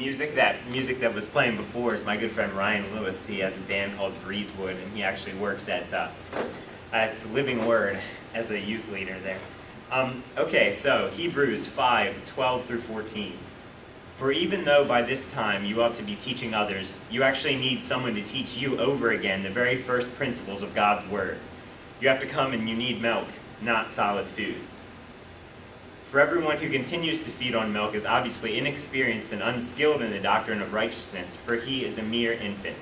music. That music that was playing before is my good friend Ryan Lewis. He has a band called Breezewood, and he actually works at Living Word as a youth leader there. Okay, so Hebrews 5:12 through 14. For even though by this time you ought to be teaching others, you actually need someone to teach you over again the very first principles of God's Word. You have to come and you need milk, not solid food. For everyone who continues to feed on milk is obviously inexperienced and unskilled in the doctrine of righteousness, for he is a mere infant.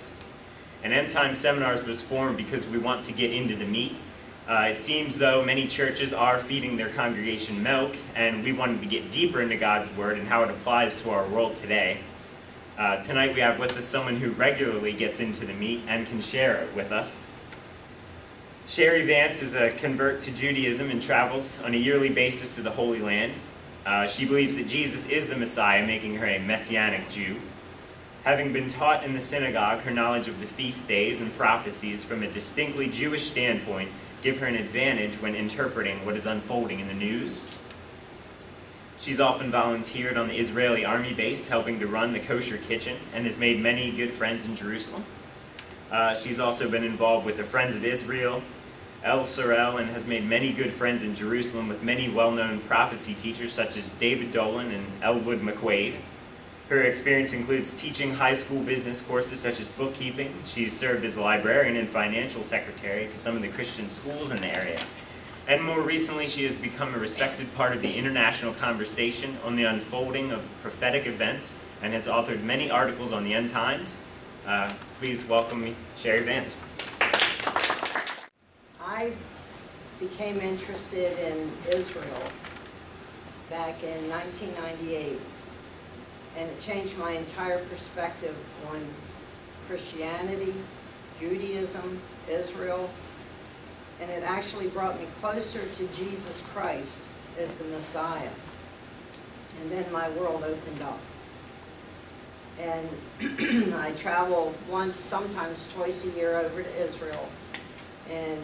An End Time Seminars was formed because we want to get into the meat. It seems though many churches are feeding their congregation milk, and we wanted to get deeper into God's Word and how it applies to our world today. Tonight we have with us someone who regularly gets into the meat and can share it with us. Sherry Vance is a convert to Judaism and travels on a yearly basis to the Holy Land. She believes that Jesus is the Messiah, making her a Messianic Jew. Having been taught in the synagogue, her knowledge of the feast days and prophecies from a distinctly Jewish standpoint give her an advantage when interpreting what is unfolding in the news. She's often volunteered on the Israeli army base, helping to run the kosher kitchen, and has made many good friends in Jerusalem. She's also been involved with the Friends of Israel, El Sorel, and has made many good friends in Jerusalem with many well-known prophecy teachers such as David Dolan and Elwood McQuaid. Her experience includes teaching high school business courses such as bookkeeping. She's served as a librarian and financial secretary to some of the Christian schools in the area. And more recently, she has become a respected part of the international conversation on the unfolding of prophetic events and has authored many articles on the end times. Please welcome me, Sherry Vance. I became interested in Israel back in 1998, and it changed my entire perspective on Christianity, Judaism, Israel, and it actually brought me closer to Jesus Christ as the Messiah. And then my world opened up. And I travel once, sometimes twice a year over to Israel. And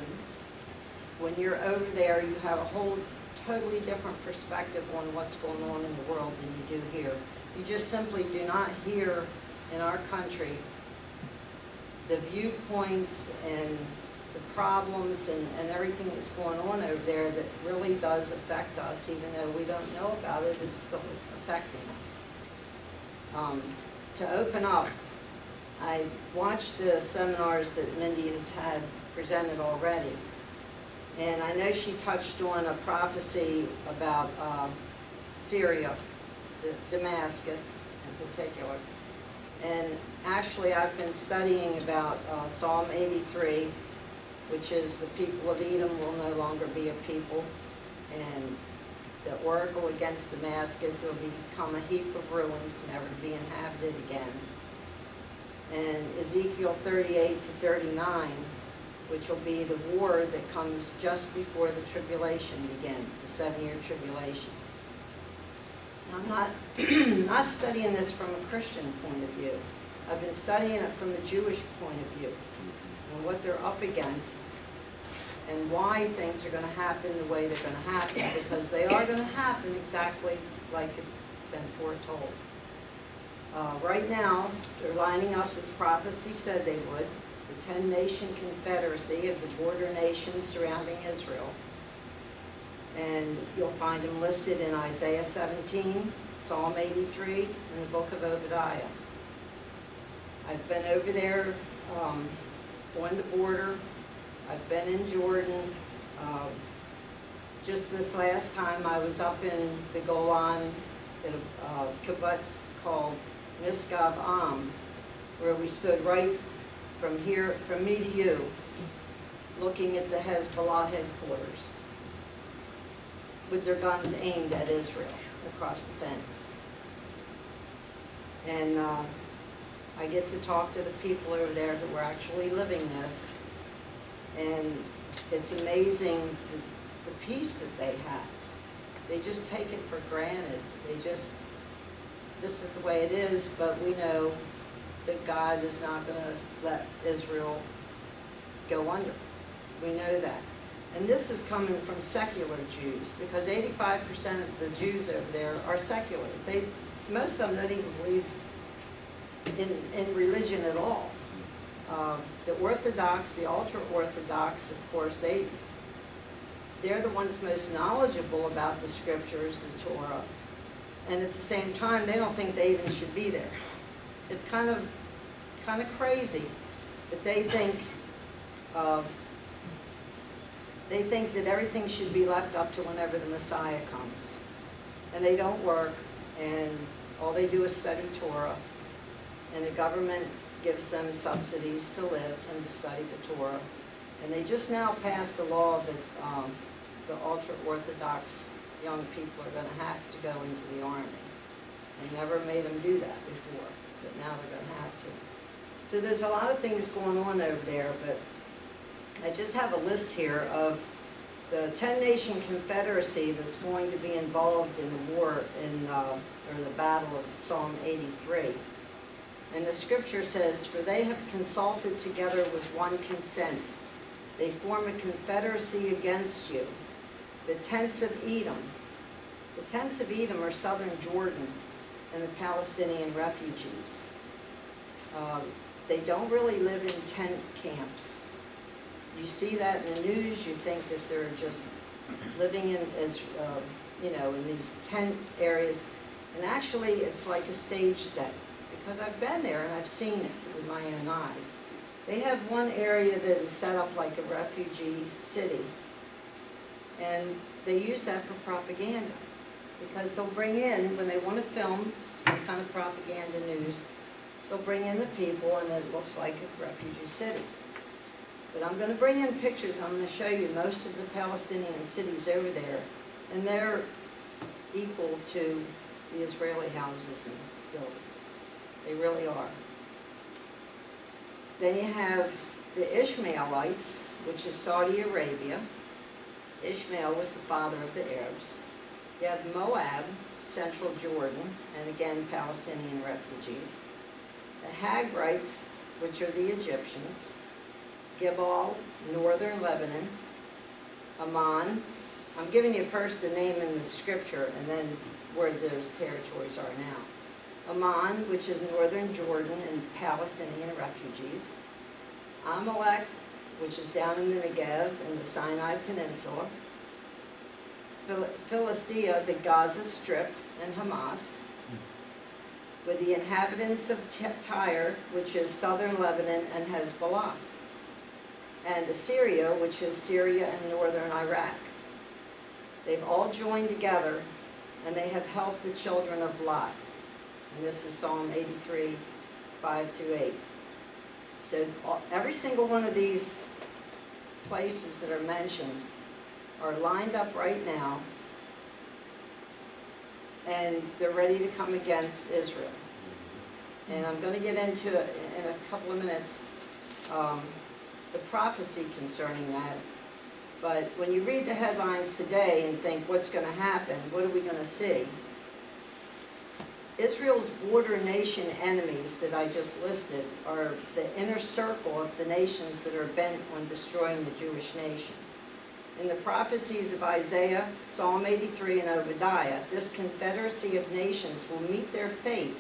when you're over there, you have a whole totally different perspective on what's going on in the world than you do here. You just simply do not hear in our country the viewpoints and the problems and everything that's going on over there that really does affect us, even though we don't know about it, it's still affecting us. To open up, I watched the seminars that Mindy has had presented already, and I know she touched on a prophecy about Syria, Damascus in particular. And actually I've been studying about Psalm 83, which is the people of Edom will no longer be a people, and the oracle against Damascus will become a heap of ruins, never to be inhabited again. And Ezekiel 38 to 39, which will be the war that comes just before the tribulation begins, the 7-year tribulation. Now, I'm not studying this from a Christian point of view. I've been studying it from a Jewish point of view and what they're up against and why things are going to happen the way they're going to happen, because they are going to happen exactly like it's been foretold. Right now, they're lining up as prophecy said they would, the 10-nation confederacy of the border nations surrounding Israel. And you'll find them listed in Isaiah 17, Psalm 83, and the book of Obadiah. I've been over there on the border. I've been in Jordan. Just this last time I was up in the Golan in a kibbutz called Miskav Am, where we stood right from here, from me to you, looking at the Hezbollah headquarters with their guns aimed at Israel across the fence. And I get to talk to the people over there who are actually living this, and it's amazing the peace that they have. They just take it for granted. This is the way it is, but we know that God is not going to let Israel go under. We know that. And this is coming from secular Jews, because 85% of the Jews over there are secular. Most of them don't even believe in religion at all. The Orthodox, the ultra-Orthodox, of course, they're the ones most knowledgeable about the scriptures, the Torah, and at the same time, they don't think they even should be there. It's kind of crazy, but they think that everything should be left up to whenever the Messiah comes, and they don't work, and all they do is study Torah, and the government gives them subsidies to live and to study the Torah. And they just now passed a law that the ultra-Orthodox young people are going to have to go into the army. They never made them do that before, but now they're going to have to. So there's a lot of things going on over there, but I just have a list here of the 10-nation confederacy that's going to be involved in the war, or the battle of Psalm 83. And the scripture says, "For they have consulted together with one consent. They form a confederacy against you. The tents of Edom." The tents of Edom are southern Jordan and the Palestinian refugees. They don't really live in tent camps. You see that in the news, you think that they're just living in, in these tent areas. And actually, it's like a stage set, because I've been there and I've seen it with my own eyes. They have one area that is set up like a refugee city, and they use that for propaganda, because they'll bring in, when they want to film some kind of propaganda news, they'll bring in the people and it looks like a refugee city. But I'm going to bring in pictures. I'm going to show you most of the Palestinian cities over there, and they're equal to the Israeli houses and buildings. They really are. Then you have the Ishmaelites, which is Saudi Arabia. Ishmael was the father of the Arabs. You have Moab, central Jordan, and again Palestinian refugees. The Hagrites, which are the Egyptians. Gibal, northern Lebanon. Ammon. I'm giving you first the name in the scripture and then where those territories are now. Ammon, which is northern Jordan and Palestinian refugees. Amalek, which is down in the Negev in the Sinai Peninsula. Philistia, the Gaza Strip, and Hamas. With the inhabitants of Tyre, which is southern Lebanon and Hezbollah. And Assyria, which is Syria and northern Iraq. They've all joined together, and they have helped the children of Lot. And this is Psalm 83, 5 through 8. So every single one of these places that are mentioned are lined up right now, and they're ready to come against Israel. And I'm going to get into it in a couple of minutes, the prophecy concerning that. But when you read the headlines today and think, what's going to happen? What are we going to see? Israel's border nation enemies that I just listed are the inner circle of the nations that are bent on destroying the Jewish nation. In the prophecies of Isaiah, Psalm 83, and Obadiah, this confederacy of nations will meet their fate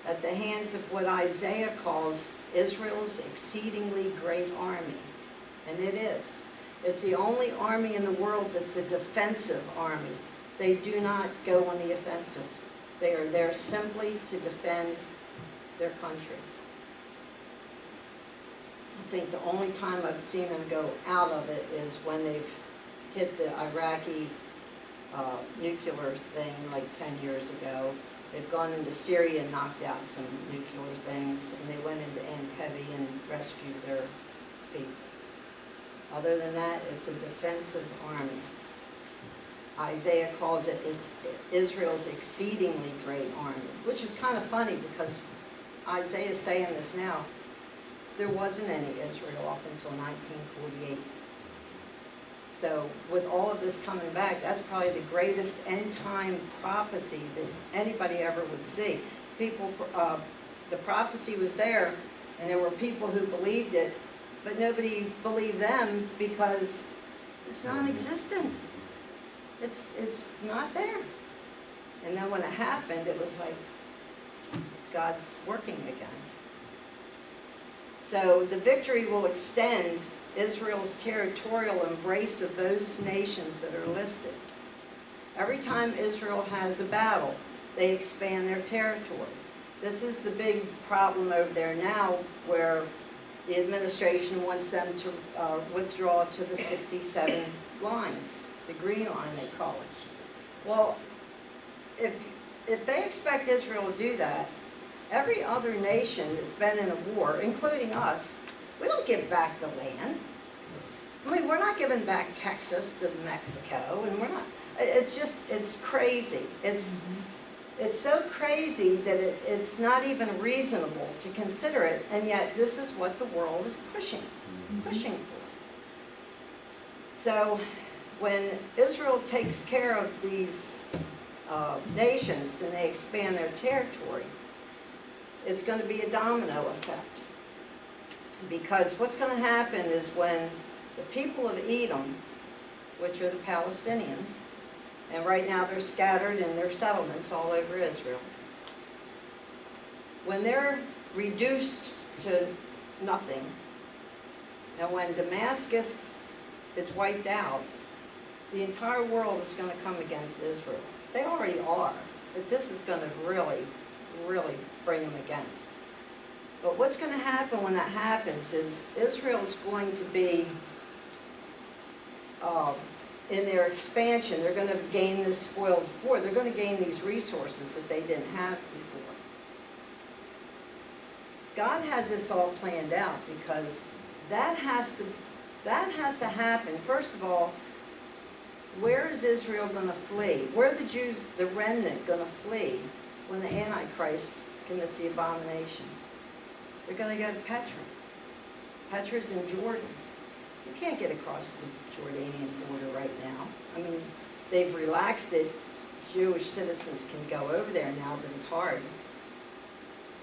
at the hands of what Isaiah calls Israel's exceedingly great army. And it is. It's the only army in the world that's a defensive army. They do not go on the offensive. They are there simply to defend their country. I think the only time I've seen them go out of it is when they've hit the Iraqi nuclear thing like 10 years ago. They've gone into Syria and knocked out some nuclear things, and they went into Entebbe and rescued their people. Other than that, it's a defensive army. Isaiah calls it Israel's exceedingly great army, which is kind of funny because Isaiah is saying this now. There wasn't any Israel up until 1948. So with all of this coming back, that's probably the greatest end-time prophecy that anybody ever would see. People, the prophecy was there, and there were people who believed it, but nobody believed them because it's non-existent. It's not there. And then when it happened, it was like, God's working again. So the victory will extend Israel's territorial embrace of those nations that are listed. Every time Israel has a battle, they expand their territory. This is the big problem over there now, where the administration wants them to withdraw to the 67 lines, the green line they call it. Well, if they expect Israel to do that, every other nation that's been in a war, including us, we don't give back the land. I mean, we're not giving back Texas to Mexico, and we're not. It's crazy. It's so crazy that it's not even reasonable to consider it, and yet this is what the world is pushing for. So when Israel takes care of these nations and they expand their territory, it's going to be a domino effect. Because what's going to happen is when the people of Edom, which are the Palestinians, and right now they're scattered in their settlements all over Israel, when they're reduced to nothing, and when Damascus is wiped out, the entire world is going to come against Israel. They already are, but this is going to really, really bring them against. But what's going to happen when that happens is Israel's going to be, in their expansion, they're going to gain the spoils of war. They're going to gain these resources that they didn't have before. God has this all planned out because that has to happen. First of all, where is Israel going to flee? Where are the Jews, the remnant, going to flee when the Antichrist commits the abomination? They're going to go to Petra. Petra's in Jordan. You can't get across the Jordanian border right now. I mean, they've relaxed it. Jewish citizens can go over there now, but it's hard.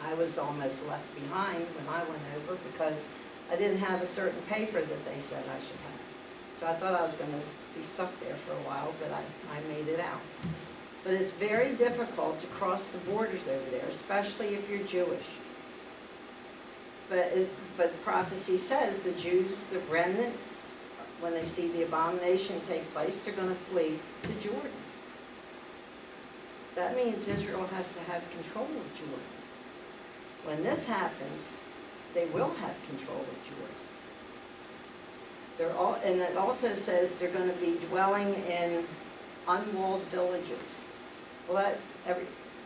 I was almost left behind when I went over because I didn't have a certain paper that they said I should have. So I thought I was going to be stuck there for a while, but I made it out. But it's very difficult to cross the borders over there, especially if you're Jewish. But prophecy says the Jews, the remnant, when they see the abomination take place, they're going to flee to Jordan. That means Israel has to have control of Jordan. When this happens, they will have control of Jordan. And it also says they're going to be dwelling in unwalled villages. Well,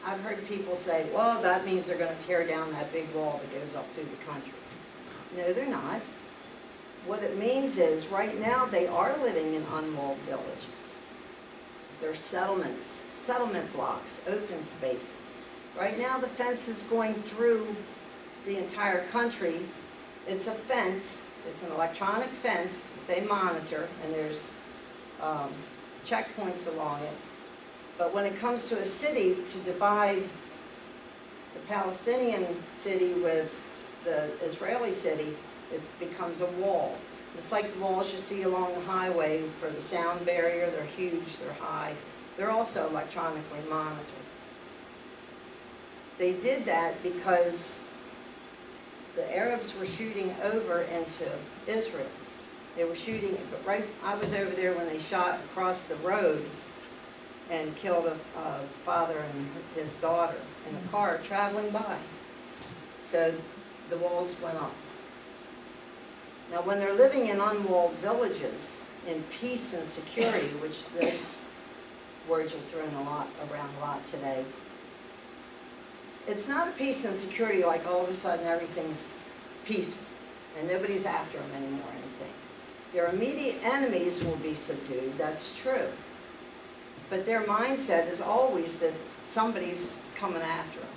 I've heard people say, well, that means they're going to tear down that big wall that goes up through the country. No, they're not. What it means is, right now, they are living in unwalled villages. They're settlements, settlement blocks, open spaces. Right now, the fence is going through the entire country. It's a fence. It's an electronic fence that they monitor, and there's checkpoints along it. But when it comes to a city, to divide the Palestinian city with the Israeli city, it becomes a wall. It's like the walls you see along the highway for the sound barrier. They're huge, they're high. They're also electronically monitored. They did that because the Arabs were shooting over into Israel. They were shooting, but I was over there when they shot across the road and killed a father and his daughter in a car traveling by. So the walls went up. Now when they're living in unwalled villages, in peace and security, which those words are thrown around a lot today, it's not a peace and security like all of a sudden everything's peaceful and nobody's after them anymore or anything. Their immediate enemies will be subdued, that's true. But their mindset is always that somebody's coming after them.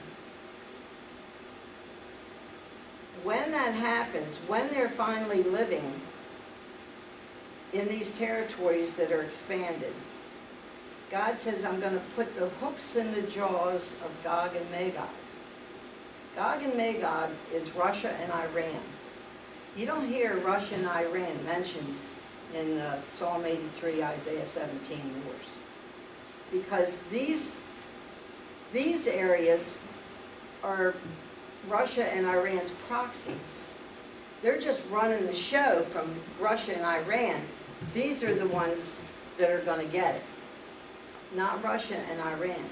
When that happens, when they're finally living in these territories that are expanded, God says, I'm going to put the hooks in the jaws of Gog and Magog. Gog and Magog is Russia and Iran. You don't hear Russia and Iran mentioned in Psalm 83, Isaiah 17 wars. Because these areas are Russia and Iran's proxies. They're just running the show from Russia and Iran. These are the ones that are going to get it, not Russia and Iran.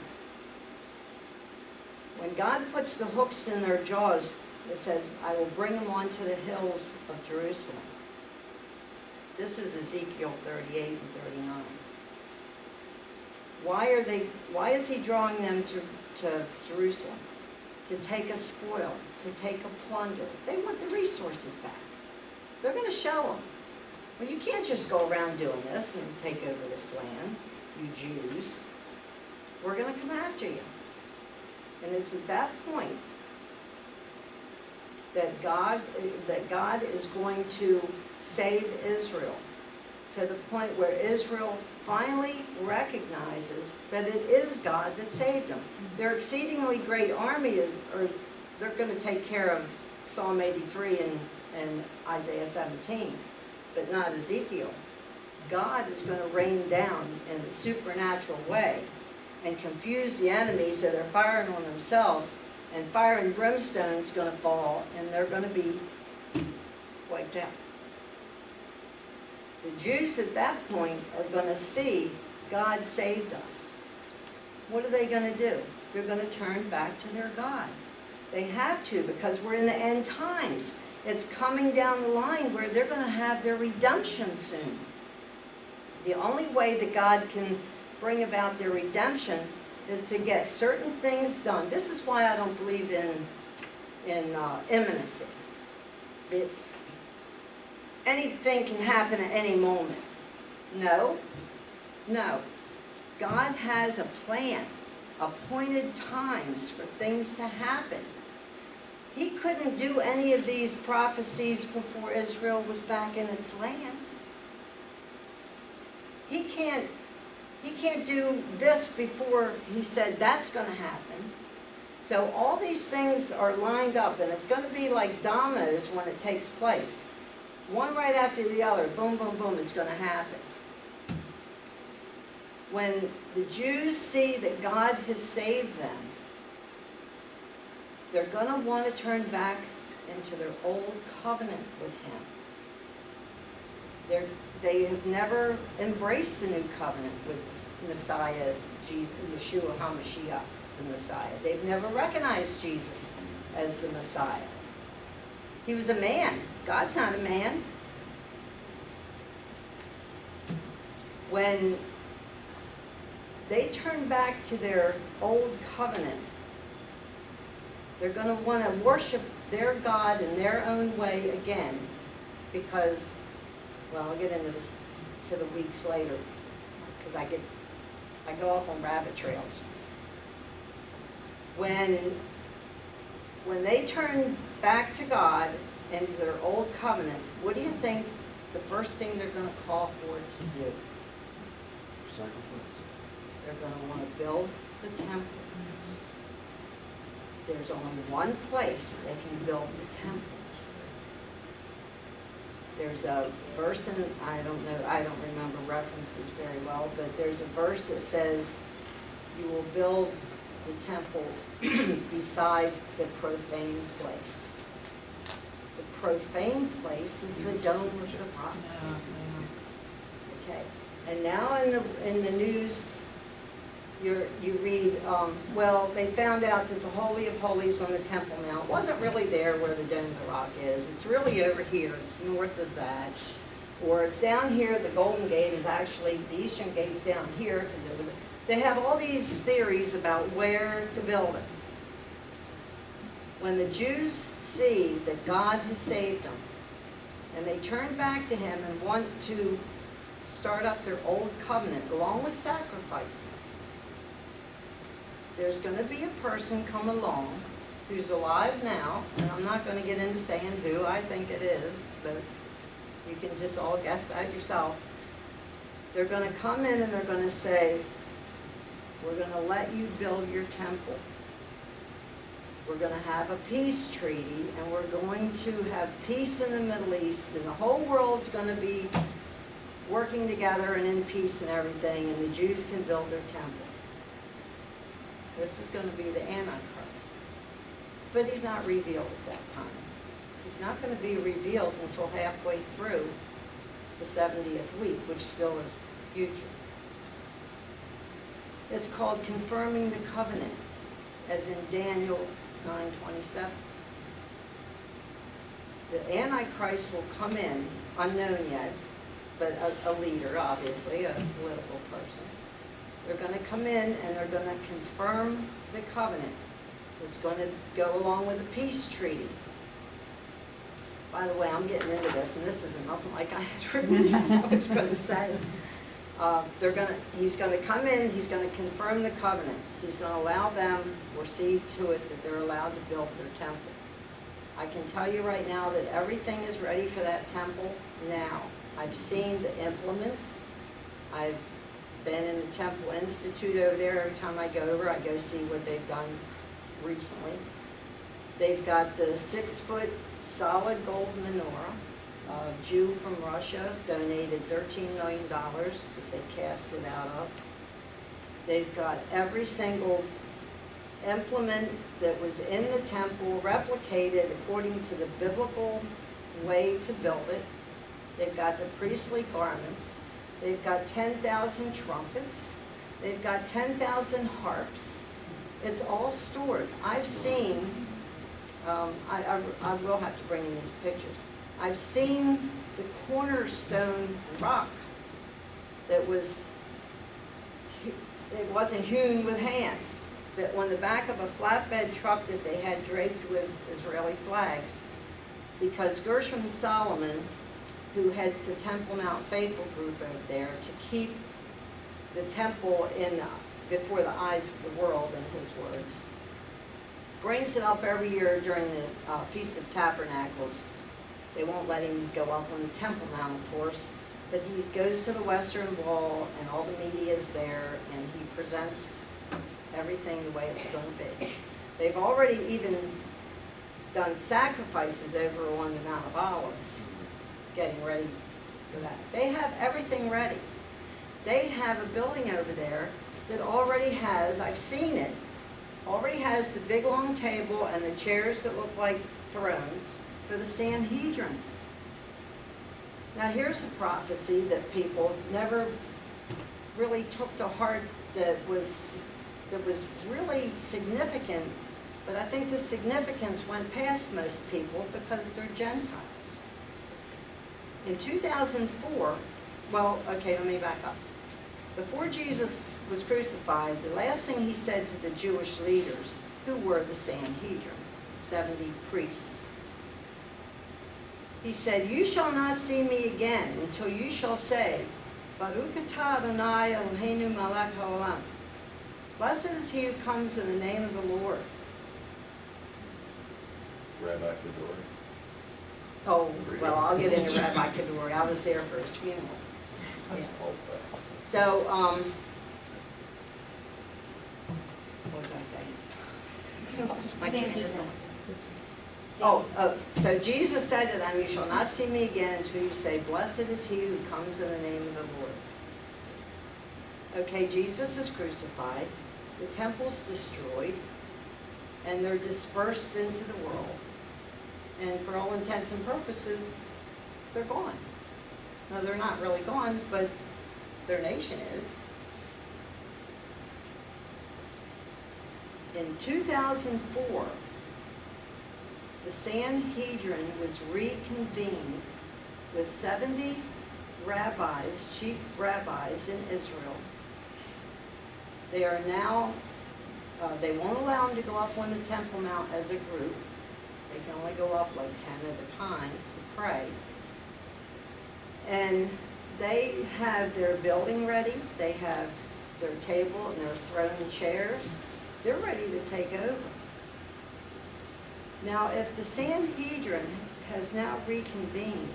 When God puts the hooks in their jaws, it says, I will bring them onto the hills of Jerusalem. This is Ezekiel 38 and 39. Why is he drawing them to Jerusalem? To take a spoil, to take a plunder. They want the resources back. They're going to show them. Well, you can't just go around doing this and take over this land, you Jews. We're going to come after you. And it's at that point that God is going to save Israel, to the point where Israel finally recognizes that it is God that saved them. Their exceedingly great army they're going to take care of Psalm 83 and Isaiah 17, but not Ezekiel. God is going to rain down in a supernatural way and confuse the enemy so they're firing on themselves, and fire and brimstone is going to fall, and they're going to be wiped out. The Jews at that point are going to see God saved us. What are they going to do? They're going to turn back to their God. They have to, because we're in the end times. It's coming down the line where they're going to have their redemption soon. The only way that God can bring about their redemption is to get certain things done. This is why I don't believe in imminency. Anything can happen at any moment. No. God has a plan, appointed times for things to happen. He couldn't do any of these prophecies before Israel was back in its land. He can't do this before he said that's going to happen. So all these things are lined up, and it's going to be like dominoes when it takes place. One right after the other, boom, boom, boom, it's going to happen. When the Jews see that God has saved them, they're going to want to turn back into their old covenant with him. They have never embraced the new covenant with the Messiah, Jesus, Yeshua HaMashiach, the Messiah. They've never recognized Jesus as the Messiah. He was a man. God's not a man. When they turn back to their old covenant, they're going to want to worship their God in their own way again, because, well, I'll get into this to the weeks later, because I go off on rabbit trails. When they turn back to God and to their old covenant, what do you think the first thing they're going to call for it to do? Sacrifice. They're going to want to build the temple. There's only one place they can build the temple. There's a verse in, I don't remember references very well, but there's a verse that says, you will build the temple beside the profane place. The profane place is the dome of the prophets. Okay, and now in the news, you read, well, they found out that the Holy of Holies on the Temple Mount wasn't really there where the Dome of the Rock is. It's really over here. It's north of that. Or it's down here. The Golden Gate is actually, the Eastern Gate's down here, because it was. They have all these theories about where to build it. When the Jews see that God has saved them, and they turn back to him and want to start up their old covenant along with sacrifices, there's going to be a person come along who's alive now, and I'm not going to get into saying who I think it is, but you can just all guess that yourself. They're going to come in and they're going to say, we're going to let you build your temple. We're going to have a peace treaty, and we're going to have peace in the Middle East, and the whole world's going to be working together and in peace and everything, and the Jews can build their temple. This is going to be the Antichrist. but he's not revealed at that time. He's not going to be revealed until halfway through the 70th week, which still is future. It's called confirming the covenant, as in Daniel 9:27. The Antichrist will come in, unknown yet, but a leader, obviously, a political person. They're going to come in and they're going to confirm the covenant. It's going to go along with the peace treaty. By the way, I'm getting into this, and this isn't nothing like I had written down I was going to say. He's going to come in, he's going to confirm the covenant. He's going to allow them, or see to it that they're allowed to build their temple. I can tell you right now that everything is ready for that temple now. I've seen the implements. I've been in the Temple Institute over there. Every time I go over, I go see what they've done recently. They've got the 6-foot solid gold menorah. A Jew from Russia donated $13 million that they cast it out of. They've got every single implement that was in the temple replicated according to the biblical way to build it. They've got the priestly garments. They've got 10,000 trumpets. They've got 10,000 harps. It's all stored. I've seen, I will have to bring in these pictures. I've seen the cornerstone rock that was, it wasn't hewn with hands, that on the back of a flatbed truck that they had draped with Israeli flags, because Gershom Solomon, who heads the Temple Mount Faithful group over there to keep the temple before the eyes of the world, in his words, brings it up every year during the Feast of Tabernacles. They won't let him go up on the Temple Mount, of course, but he goes to the Western Wall, and all the media is there, and he presents everything the way it's going to be. They've already even done sacrifices over on the Mount of Olives, getting ready for that. They have everything ready. They have a building over there that already has, I've seen it, already has the big long table and the chairs that look like thrones for the Sanhedrin. Now here's a prophecy that people never really took to heart, that was really significant, but I think the significance went past most people because they're Gentiles. In 2004, well, okay, let me back up. Before Jesus was crucified, the last thing he said to the Jewish leaders, who were the Sanhedrin, 70 priests, he said, "You shall not see me again until you shall say, Baruch atah Adonai Eloheinu melech haolam. Blessed is he who comes in the name of the Lord." Rabbi Kador. Oh, well, I'll get into Rabbi Kador. I was there for his funeral. Yeah. So, what was I saying? I lost my train of thought. So Jesus said to them, "You shall not see me again until you say, Blessed is he who comes in the name of the Lord." Okay, Jesus is crucified, the temple's destroyed, and they're dispersed into the world. And for all intents and purposes, they're gone. Now, they're not really gone, but their nation is. In 2004, the Sanhedrin was reconvened with 70 rabbis, chief rabbis in Israel. They are now, they won't allow them to go up on the Temple Mount as a group. They can only go up like 10 at a time to pray. And they have their building ready. They have their table and their throne chairs. They're ready to take over. Now, if the Sanhedrin has now reconvened,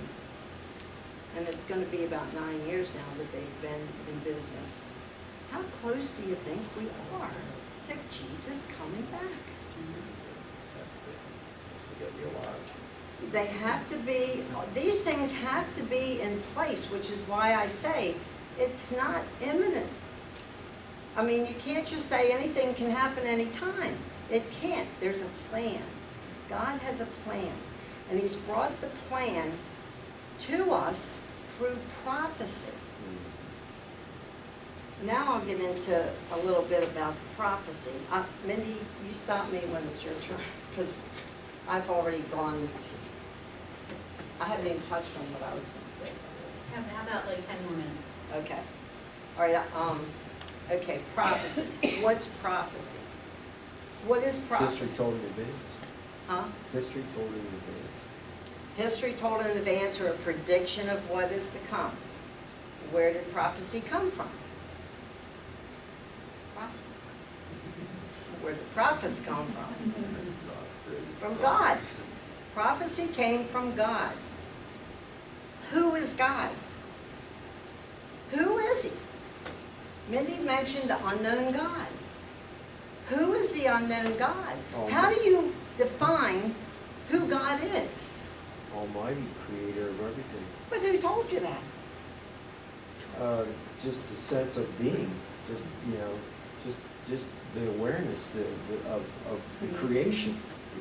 and it's going to be about 9 years now that they've been in business, how close do you think we are to Jesus coming back? They have to be, these things have to be in place, which is why I say it's not imminent. I mean, you can't just say anything can happen anytime. It can't. There's a plan. God has a plan, and he's brought the plan to us through prophecy. Now I'll get into a little bit about the prophecy. Mindy, you stop me when it's your turn, because I've already gone, I haven't even touched on what I was going to say. How about like 10 more minutes? Okay. All right, okay, prophecy. What's prophecy? What is prophecy? History told in advance. Huh? History told in advance. History told in advance, or a prediction of what is to come. Where did prophecy come from? Prophets. Where did prophets come from? From God. Prophecy came from God. Who is God? Who is he? Mindy mentioned the unknown God. Who is the unknown God? How do you define who God is? Almighty, creator of everything. But who told you that? Just the sense of being, just, just the awareness of the creation.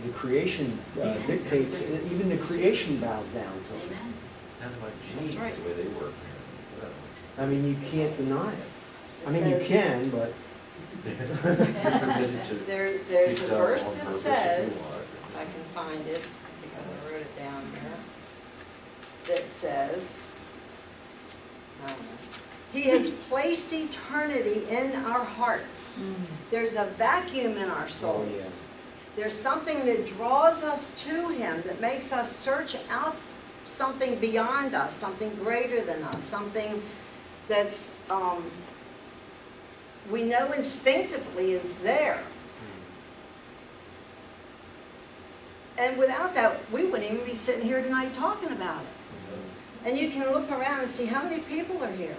The creation dictates, even the creation bows down to it. Amen. Kind of like That's genes, right. the way they work. I mean, you can't deny it. I It mean, you says- can, but There's a verse that says, if I can find it, because I wrote it down here, that says, he has placed eternity in our hearts. There's a vacuum in our souls. yeah. There's something that draws us to him, that makes us search out something beyond us, something greater than us, something that's, we know instinctively is there. And without that, we wouldn't even be sitting here tonight talking about it. And you can look around and see how many people are here.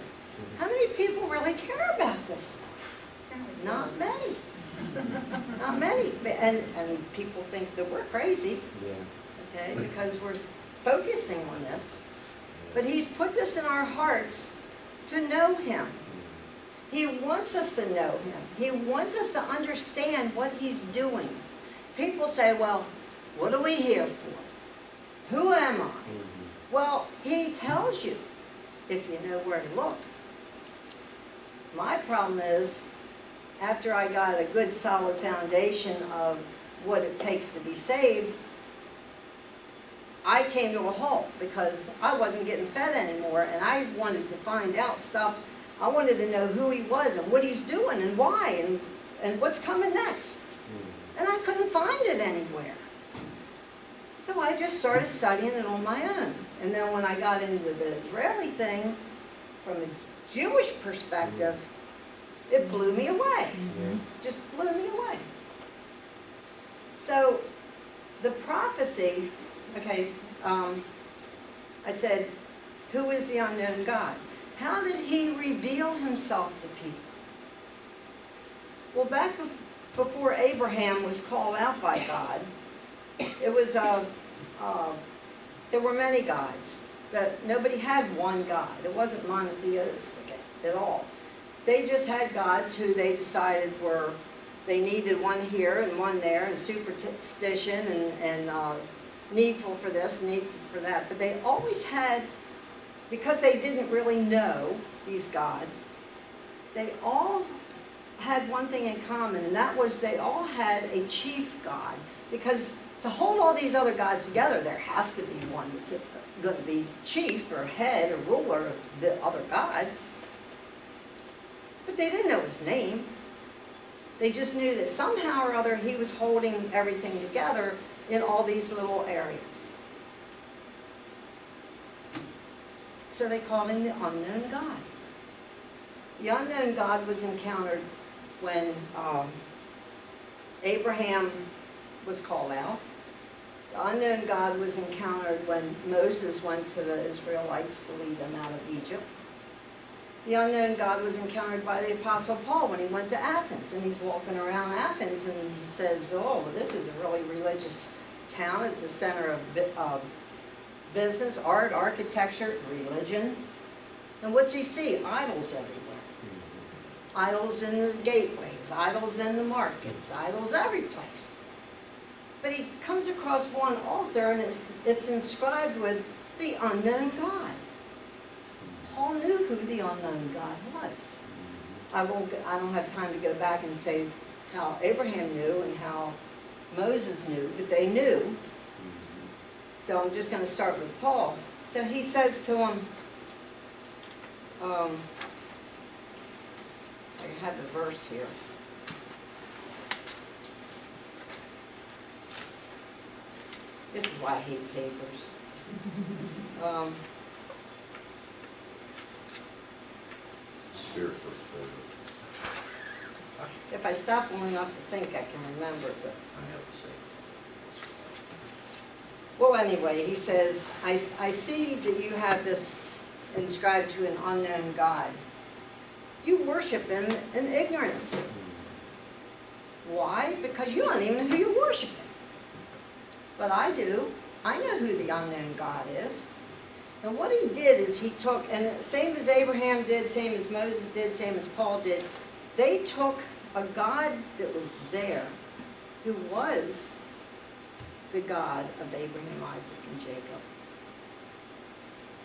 How many people really care about this stuff? Not many. Not many. And people think that we're crazy, Yeah. okay, because we're focusing on this. But he's put this in our hearts to know him. He wants us to know him. He wants us to understand what he's doing. People say, well, what are we here for? Who am I? Well, he tells you if you know where to look. My problem is, after I got a good solid foundation of what it takes to be saved, I came to a halt because I wasn't getting fed anymore, and I wanted to find out stuff. I wanted to know who he was and what he's doing and why and what's coming next. And I couldn't find it anywhere. So I just started studying it on my own. And then when I got into the Israeli thing, from a Jewish perspective, it blew me away. Yeah. Just blew me away. So the prophecy, okay, I said, who is the unknown God? How did he reveal himself to people? Well, back before Abraham was called out by God, it was there were many gods, but nobody had one God. It wasn't monotheistic at all. They just had gods who they decided they needed one here and one there, and superstition and needful for this, needful for that. But they always had, because they didn't really know these gods, they all had one thing in common, and that was they all had a chief god. Because to hold all these other gods together, there has to be one that's going to be chief or head or ruler of the other gods. But they didn't know his name. They just knew that somehow or other he was holding everything together in all these little areas. So they called him the unknown God. The unknown God was encountered when Abraham was called out. The unknown God was encountered when Moses went to the Israelites to lead them out of Egypt. The unknown God was encountered by the Apostle Paul when he went to Athens, and he's walking around Athens and he says, oh, this is a really religious town. It's the center of business, art, architecture, religion. And what's he see? Idols everywhere. Idols in the gateways, idols in the markets, idols every place. But he comes across one altar and it's inscribed with the unknown God. Paul knew who the unknown God was. I don't have time to go back and say how Abraham knew and how Moses knew, but they knew. So I'm just going to start with Paul. So he says to him, I have the verse here. This is why I hate papers. Spirit first, If I stop long enough to think, I can remember it. But I have to say. well, anyway, he says, I see that you have this inscribed to an unknown God. You worship him in ignorance. Why? Because you don't even know who you're worshiping. But I do. I know who the unknown God is. And what he did is he took, and same as Abraham did, same as Moses did, same as Paul did, they took a God that was there, who was the God of Abraham, Isaac, and Jacob.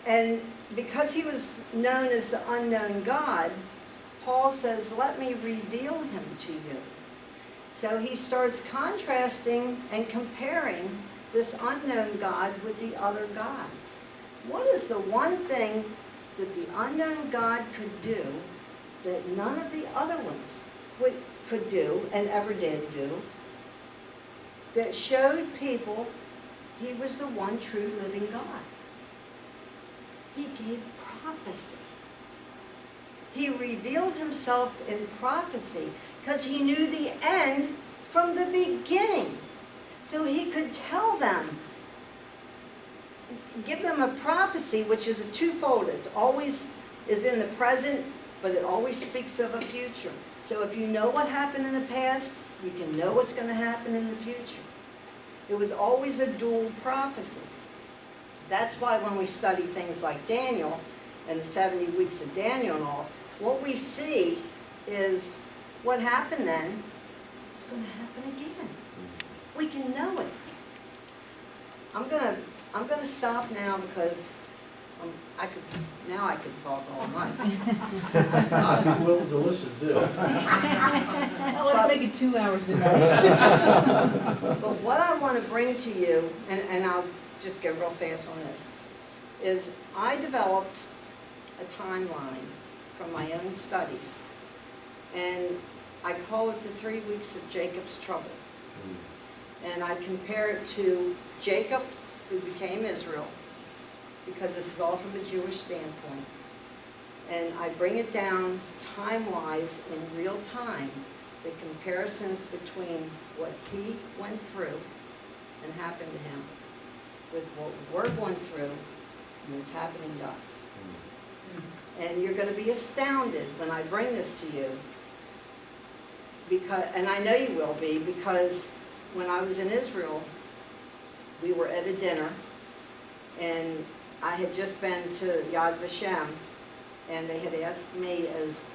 And because he was known as the unknown God, Paul says, let me reveal him to you. So he starts contrasting and comparing this unknown God with the other gods. What is the one thing that the unknown God could do that none of the other ones could do and ever did do, that showed people he was the one true living God? He gave prophecy. He revealed himself in prophecy because he knew the end from the beginning. So he could tell them, give them a prophecy, which is a twofold. It's always is in the present, but it always speaks of a future. So if you know what happened in the past, you can know what's going to happen in the future. It was always a dual prophecy. That's why when we study things like Daniel and the 70 weeks of Daniel and all, what we see is what happened then is going to happen again. We can know it. I'm gonna stop now because I could talk all night. I'd be willing to listen too. Well, let's make it 2 hours tonight. But what I want to bring to you, and I'll just go real fast on this, is I developed a timeline from my own studies, and I call it the 3 weeks of Jacob's trouble. And I compare it to Jacob, who became Israel, because this is all from a Jewish standpoint. And I bring it down time-wise in real time, the comparisons between what he went through and happened to him with what we're going through and is happening to us. And you're going to be astounded when I bring this to you, because, and I know you will be, because when I was in Israel, we were at a dinner, and I had just been to Yad Vashem, and they had asked me, as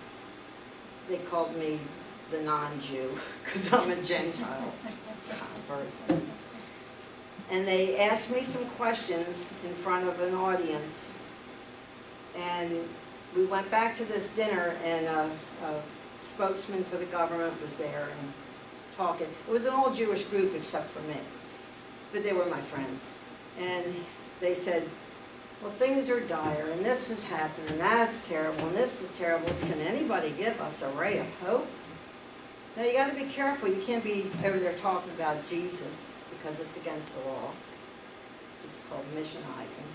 they called me the non-Jew, because I'm a Gentile convert. And they asked me some questions in front of an audience, and we went back to this dinner, and a spokesman for the government was there and talking. It was an all-Jewish group except for me, but they were my friends. And they said, well, things are dire, and this has happened, and that's terrible, and this is terrible. Can anybody give us a ray of hope? Now, you got to be careful. You can't be over there talking about Jesus, because it's against the law. It's called missionizing.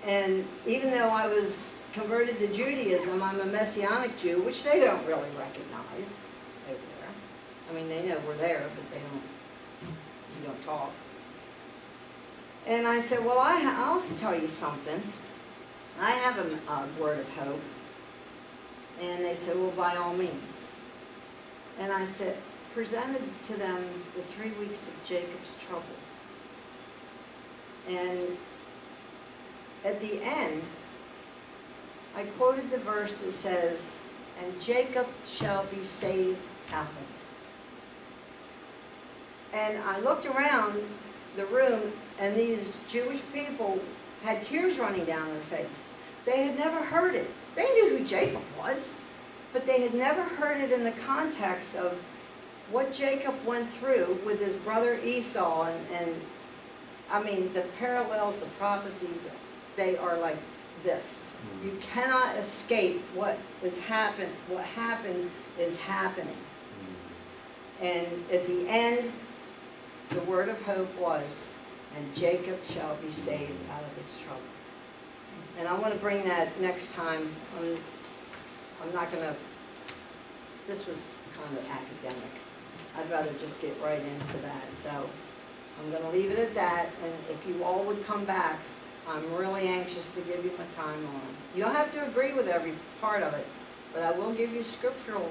And even though I was converted to Judaism, I'm a Messianic Jew, which they don't really recognize over there. I mean, they know we're there, but you don't talk. And I said, well, I'll tell you something. I have a word of hope. And they said, well, by all means. And I said, presented to them the 3 weeks of Jacob's trouble. And at the end, I quoted the verse that says, and Jacob shall be saved out of And I looked around the room, and these Jewish people had tears running down their face. They had never heard it. They knew who Jacob was, but they had never heard it in the context of what Jacob went through with his brother Esau. And I mean, the parallels, the prophecies, they are like this. You cannot escape what happened is happening. And at the end, the word of hope was, and Jacob shall be saved out of his trouble. And I want to bring that next time. I'm not going to, this was kind of academic. I'd rather just get right into that. So I'm going to leave it at that. And if you all would come back, I'm really anxious to give you my time on. You don't have to agree with every part of it, but I will give you scriptural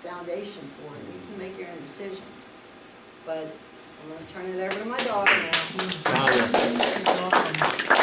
foundation for it. You can make your own decision. But I'm going to turn it over to my daughter now. You're welcome.